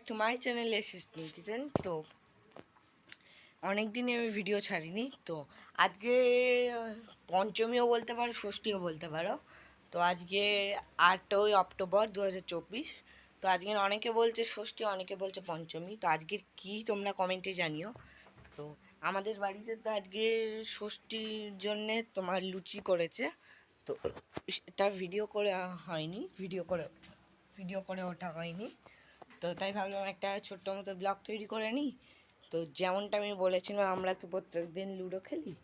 To my channel kitchen. তো অনেক দিনে আমি ভিডিও ছাড়িনি, তো আজকে পঞ্চমীও বলতে পারো, ষষ্ঠীও বলতে পারো। তো আজকে 8ই অক্টোবর 2024। তো আজকে অনেকে বলছে ষষ্ঠী, অনেকে বলছে পঞ্চমী। তো আজকের কি তোমরা কমেন্টে জানিও। তো আমাদের বাড়িতে তো আজকে ষষ্ঠীর জন্যে তোমার লুচি করেছে। তো এটা ভিডিও করে হয়নি, ভিডিও করে ওঠা হয়নি। তো তাই ভাবলাম একটা ছোট্ট মতো ব্লগ তৈরি করে নিই। তো যেমনটা আমি বলেছিলাম, আমরা তো প্রত্যেক দিন লুডো খেলি,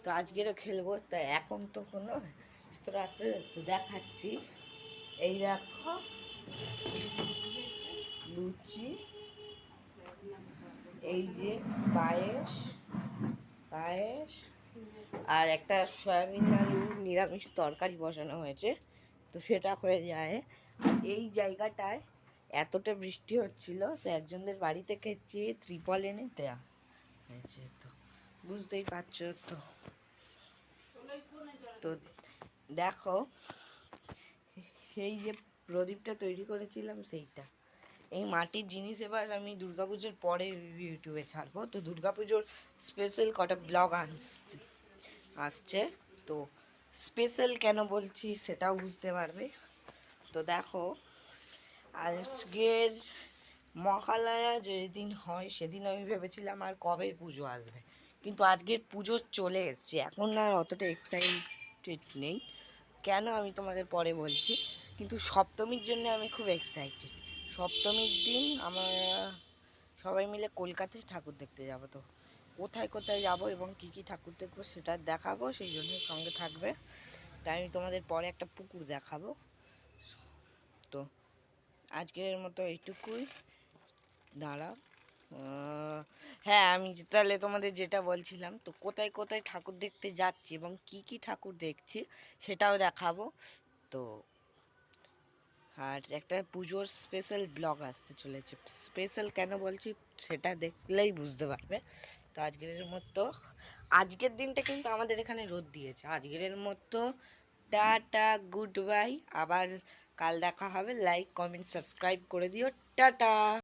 তো আজকেরও খেলবো। তা এখন তো কোনো তো রাত্রে তো দেখাচ্ছি। এই দেখো লুচি, এই যে পায়েস পায়েস আর একটা সয়াবিন আলু নিরামিষ তরকারি বসানো হয়েছে। তো সেটা হয়ে যায়। এই জায়গাটায় এতটা বৃষ্টি হচ্ছিল, তো একজনদের বাড়ি থেকে ত্রিপল এনে দেয়া হয়েছে। তো বুঝতেই পারছো। তো দেখো, সেই যে প্রদীপটা তৈরি করেছিলাম সেইটা, এই মাটির জিনিস এবার আমি দুর্গাপুজোর পরে ইউটিউবে ছাড়বো। তো দুর্গাপুজোর স্পেশাল কটা ব্লগ আসছে। তো স্পেশাল কেন বলছি সেটাও বুঝতে পারবে। তো দেখো, আজকের মহালয়া যেদিন হয় সেদিন আমি ভেবেছিলাম আর কবে পুজো আসবে, কিন্তু আজকের পুজো চলে এসছে। এখন আর অতটা এক্সাইটেড নেই, কেন আমি তোমাদের পরে বলছি। কিন্তু সপ্তমীর জন্য আমি খুব এক্সাইটেড। সপ্তমীর দিন আমরা সবাই মিলে কলকাতায় ঠাকুর দেখতে যাব। তো কোথায় কোথায় যাব এবং কী কী ঠাকুর দেখবো সেটা দেখাবো, সেই জন্য সঙ্গে থাকবে। তাই আমি তোমাদের পরে একটা পুকুর দেখাবো। তো আজকের মতো এইটুকুই। দাঁড়াও, হ্যাঁ, আমি তাহলে তোমাদের যেটা বলছিলাম, তো কোথায় কোথায় ঠাকুর দেখতে যাচ্ছি এবং কি কি ঠাকুর দেখছি সেটাও দেখাবো। তো আর একটা পুজোর স্পেশাল ব্লগ আসতে চলেছে। স্পেশাল কেন বলছি সেটা দেখলেই বুঝতে পারবে। তো আজকের দিনটা কিন্তু আমাদের এখানে রোদ দিয়েছে। আজকের মতো টাটা, গুড বাই। আবার কাল দেখা হবে। লাইক, কমেন্ট, সাবস্ক্রাইব করে দিও। টাটা।